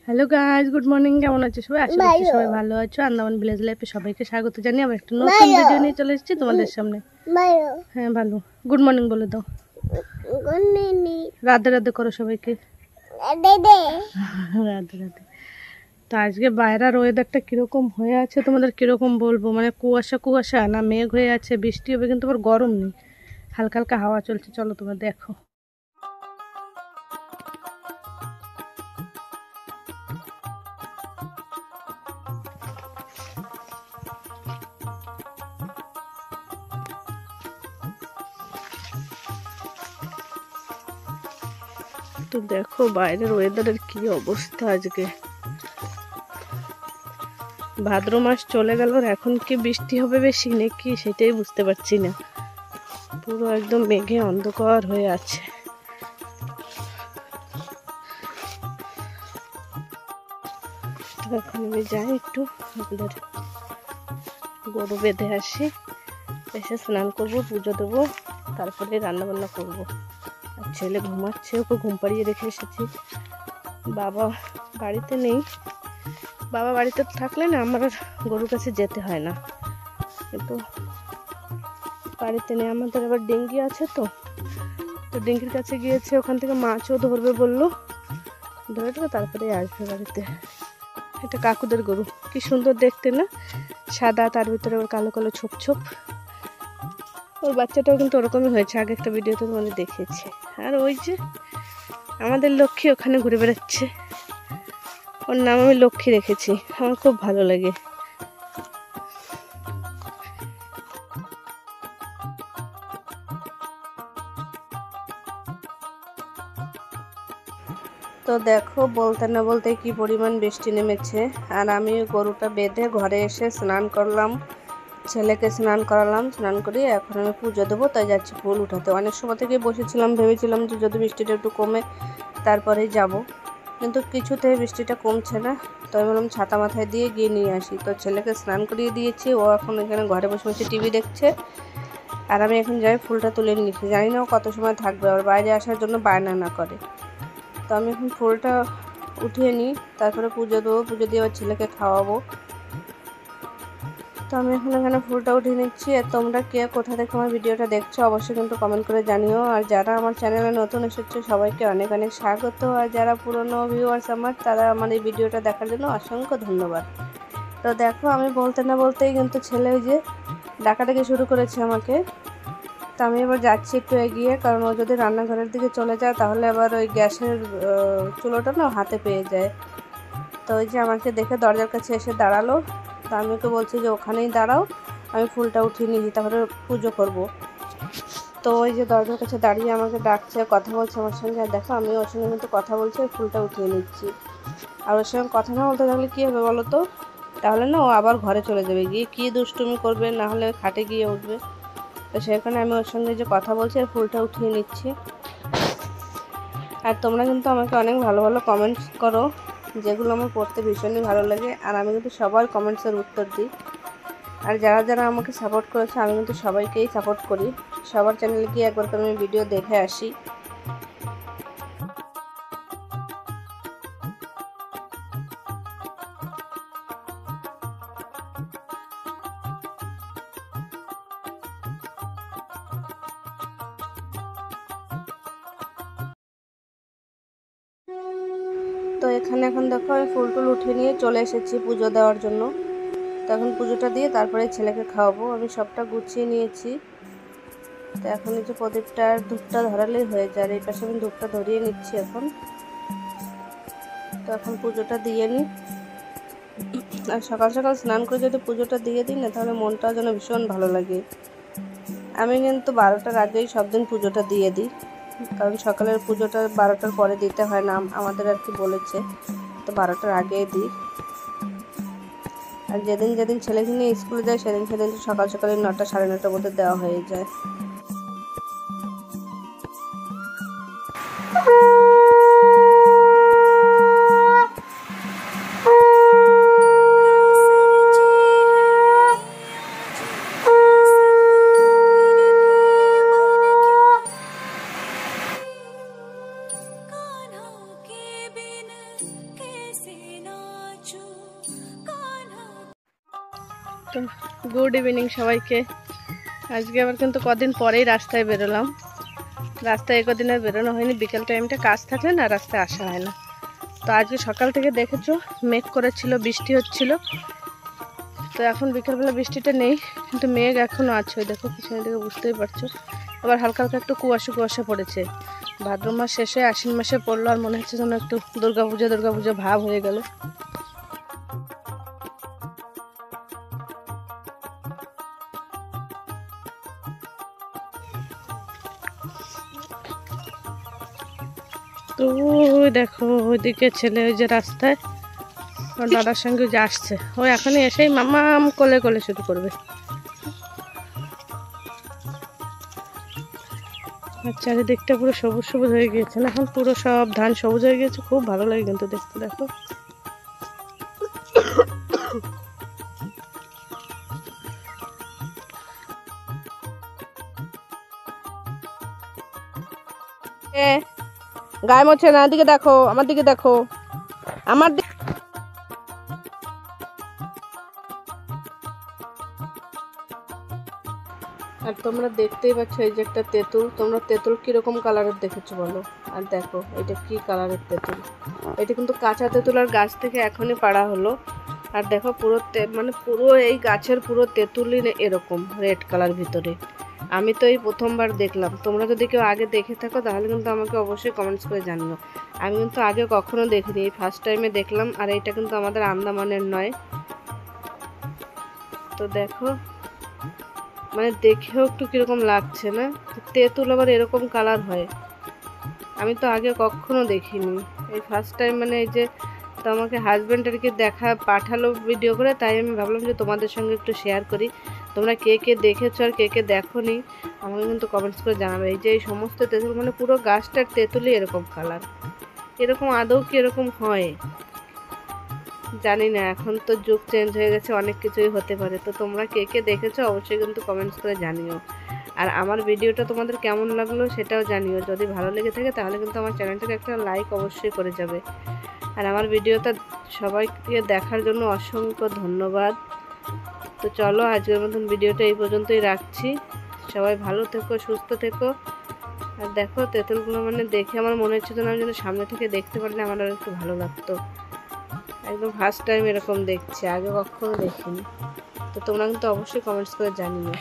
Hello guys, good morning. কেমন আছো সবাই? আশা করছি সবাই ভালো আছো। আন্দামান ভিলেজ লাইফে সবাইকে স্বাগত জানিয়ে আবার একটা নতুন ভিডিও নিয়ে চলে এসেছি তোমাদের সামনে। হ্যাঁ ভালো, গুড মর্নিং বলে দাও। রাধে রাধে করো সবাইকে। রাধে রাধে। তো আজকে বাইরের ওয়েদারটা কিরকম হয়ে আছে তোমাদের কিরকম বলবো, মানে কুয়াশা কুয়াশা না মেঘ হয়ে আছে, বৃষ্টি হবে কিন্তু আবার গরম নেই, হালকা হালকা হাওয়া চলছে। চলো তোমরা দেখো। তো দেখো বাইরের ওয়েদারের কি অবস্থা আজকে। ভাদ্র মাস চলে গেল, এখন কি বৃষ্টি হবে বেশি নাকি সেটাই বুঝতে পারছি না। পুরো একদম মেঘে অন্ধকার হয়ে আছে। এখন আমি যাই একটু আমাদের গরু বেঁধে আসি, এসে স্নান করবো, পুজো দেবো, তারপরে রান্না বান্না করবো। আর ছেলে ঘুমাচ্ছে, ওকে ঘুম পাড়িয়ে রেখে এসেছি। বাবা বাড়িতে নেই, বাবা বাড়িতে থাকলে না আমার গরুর কাছে যেতে হয় না, কিন্তু বাড়িতে নেই। আমাদের আবার ডেঙ্গি আছে, তো ডেঙ্গির কাছে গিয়েছে, ওখান থেকে মাছও ধরবে বললো, ধরে দেবে তারপরে আসবে বাড়িতে। এটা কাকুদের গরু, কি সুন্দর দেখতে না, সাদা, তার ভিতরে ওর কালো কালো ছোপ ছোপ। ওর বাচ্চাটাও কিন্তু ওরকমই হয়েছে, আগে একটা ভিডিওতে তোমাদের দেখিয়েছি। আর ওই যে আমাদের লক্ষ্মী ওখানে ঘুরে বেড়াচ্ছে, ওর নাম আমি লক্ষ্মী রেখেছি, আমার খুব ভালো লাগে। তো দেখো বলতে না বলতে কি পরিমাণ বৃষ্টি নেমেছে। আর আমি গরুটা বেঁধে ঘরে এসে স্নান করলাম, ছেলেকে স্নান করালাম, স্নান করিয়ে এখন আমি পুজো দেবো, তাই যাচ্ছি ফুল উঠাতে। অনেক সময় থেকে বসেছিলাম, ভেবেছিলাম যে যদি বৃষ্টিটা একটু কমে তারপরেই যাব, কিন্তু কিছুতেই বৃষ্টিটা কমছে না। তো আমি বললাম ছাতা মাথায় দিয়ে গিয়ে নিয়ে আসি। তো ছেলেকে স্নান করিয়ে দিয়েছি, ও এখন এখানে ঘরে বসে বসে টিভি দেখছে, আর আমি এখন যাই ফুলটা তুলে নিচ্ছি। জানি না ও কত সময় থাকবে, আর বাইরে আসার জন্য বায়না না করে। তো আমি এখন ফুলটা উঠিয়ে নিই, তারপরে পুজো দেবো, পুজো দিয়ে আবার ছেলেকে খাওয়াবো। তো আমি এখন এখানে ফুলটা উঠিয়ে নিচ্ছি। আর তোমরা কে কোথা থেকে আমার ভিডিওটা দেখছো অবশ্যই কিন্তু কমেন্ট করে জানিও। আর যারা আমার চ্যানেলে নতুন এসেছে সবাইকে অনেক অনেক স্বাগত, আর যারা পুরনো ভিউয়ার্স আমার, তারা আমার এই ভিডিওটা দেখার জন্য অসংখ্য ধন্যবাদ। তো দেখো আমি বলতে না বলতেই কিন্তু ছেলে ওই যে ডাকাডাকি শুরু করেছে আমাকে। তো আমি এবার যাচ্ছি একটু এগিয়ে, কারণ ও যদি রান্নাঘরের দিকে চলে যায় তাহলে আবার ওই গ্যাসের চুলোটা না হাতে পেয়ে যায়। তো ওই যে আমাকে দেখে দরজার কাছে এসে দাঁড়ালো, তো আমি ওকে বলছি যে ওখানেই দাঁড়াও, আমি ফুলটা উঠিয়ে নিয়েছি, তাহলে পুজো করব। তো ওই যে দরজার কাছে দাঁড়িয়ে আমাকে ডাকছে, কথা বলছে আমার সঙ্গে। আর দেখো আমি ওর সঙ্গে কিন্তু কথা বলছি, ফুলটা উঠিয়ে নিচ্ছি। আর ওর সঙ্গে কথা না বলতে থাকলে কী হবে বলো তো, তাহলে না ও আবার ঘরে চলে যাবে, গিয়ে কী দুষ্টুমি করবে, না হলে খাটে গিয়ে উঠবে। তো সেখানে আমি ওর সঙ্গে যে কথা বলছি আর ফুলটা উঠিয়ে নিচ্ছি। আর তোমরা কিন্তু আমাকে অনেক ভালো ভালো কমেন্টস করো, যেগুলো আমার পড়তে ভীষণই ভালো লাগে। আর আমি কিন্তু সবার কমেন্টসের উত্তর দিই। আর যারা যারা আমাকে সাপোর্ট করেছে আমি কিন্তু সবাইকেই সাপোর্ট করি। সবার চ্যানেলে গিয়ে একবার করে আমি ভিডিও দেখে আসি। তো এখানে এখন দেখো আমি ফুল টুল উঠিয়ে নিয়ে চলে এসেছি পুজো দেওয়ার জন্য। তো এখন পুজোটা দিয়ে তারপরে ছেলেকে খাওয়াবো। আমি সবটা গুছিয়ে নিয়েছি। তো এখন এই যে প্রদীপটা আর ধূপটা ধরালেই হয়ে যায়, এই পাশে আমি ধূপটা ধরিয়ে নিচ্ছি এখন। তো এখন পুজোটা দিয়ে নিই। আর সকাল সকাল স্নান করে যদি পুজোটা দিয়ে দিই না, তাহলে মনটাও যেন ভীষণ ভালো লাগে। আমি কিন্তু 12টার আগেই সব দিন পুজোটা দিয়ে দিই, কারণ সকালের পুজোটা 12টার পরে দিতে হয় না, আমাদের আর কি বলেছে। তো 12টার আগেই দিই। আর যেদিন যেদিন ছেলেকে নিয়ে স্কুলে যায় সেদিন সেদিন সকাল সকালে 9টা 9:30টার মধ্যে দেওয়া হয়ে যায়। তো গুড ইভিনিং সবাইকে। আজকে আবার কিন্তু কদিন পরেই রাস্তায় বেরোলাম। রাস্তায় একদিন আর বেরোনো হয়নি, বিকেল টাইমটা কাজ থাকলে না রাস্তায় আসা হয় না। তো আজকে সকাল থেকে দেখেছো মেঘ করেছিল, বৃষ্টি হচ্ছিল। তো এখন বিকেলবেলা বৃষ্টিটা নেই, কিন্তু মেঘ এখনও আছে। ওই দেখো পিছনে দিকে, বুঝতেই পারছো। আবার হালকা হালকা একটু কুয়াশা কুয়াশা পড়েছে। ভাদ্র মাস শেষে আশ্বিন মাসে পড়লো, আর মনে হচ্ছে যেন একটু দুর্গাপুজো ভাব হয়ে গেল। তো ওই দেখো ওইদিকে ছেলে ওই যে রাস্তায় ওর দাদার সঙ্গে যে আসছে, ওই এখনই এসেই মামাম কোলে কোলে শুরু করবে। আর চারিদিকটা পুরো সবুজ সবুজ হয়ে গিয়েছে না, এখন পুরো সব ধান সবুজ হয়ে গিয়েছে, খুব ভালো লাগে কিন্তু দেখতে। দেখো গায়ে মরছে না, দিকে দেখো, আমার দিকে দেখো, আমার দিকে। আর তোমরা দেখতেই পাচ্ছ এই যে একটা তেঁতুল। তোমরা তেঁতুল কিরকম কালারের দেখেছো বলো? আর দেখো এটা কি কালারের তেঁতুল। এটা কিন্তু কাঁচা তেঁতুল, আর গাছ থেকে এখনই পাড়া হলো। আর দেখো পুরো মানে পুরো এই গাছের পুরো তেঁতুলই এরকম রেড কালার ভিতরে। আমি তো এই প্রথমবার দেখলাম। তোমরা যদি কেউ আগে দেখে থাকো তাহলে কিন্তু আমাকে অবশ্যই কমেন্টস করে জানিও। আমি কিন্তু আগে কখনো দেখিনি, এই ফার্স্ট টাইমে দেখলাম। আর এইটা কিন্তু আমাদের আন্দামানের নয়। তো দেখো মানে দেখেও একটু কিরকম লাগছে না, তেঁতুল আবার এরকম কালার হয়। আমি তো আগে কখনো দেখিনি, এই ফার্স্ট টাইম। মানে এই যে তো আমাকে হাজব্যান্ড আর কি পাঠালো ভিডিও করে, তাই আমি ভাবলাম যে তোমাদের সঙ্গে একটু শেয়ার করি। তোমরা কে কে দেখেছো আর কে কে দেখোনি আমাকে কিন্তু কমেন্টস করে জানাবে। এই যে এই সমস্ত তেঁতুল মানে পুরো গাছটার তেঁতুলই এরকম কালার। এরকম আদৌ কি এরকম হয় জানি না, এখন তো যুগ চেঞ্জ হয়ে গেছে, অনেক কিছুই হতে পারে। তো তোমরা কে কে দেখেছো অবশ্যই কিন্তু কমেন্টস করে জানিও। আর আমার ভিডিওটা তোমাদের কেমন লাগলো সেটাও জানিও। যদি ভালো লেগে থাকে তাহলে কিন্তু আমার চ্যানেলটাকে একটা লাইক অবশ্যই করে যাবে। আর আমার ভিডিওটা সবাইকে দেখার জন্য অসংখ্য ধন্যবাদ। তো চলো আজকের মতন ভিডিওটা এই পর্যন্তই রাখছি। সবাই ভালো থেকো, সুস্থ থেকো। আর দেখো তেঁতুলগুলো মানে দেখে আমার মনে হচ্ছে যেন আমি যেন সামনে থেকে দেখতে পারলে আমার আর একটু ভালো লাগতো। একদম ফার্স্ট টাইম এরকম দেখছি, আগে কখনো দেখিনি। তো তোমরা কিন্তু অবশ্যই কমেন্টস করে জানিও।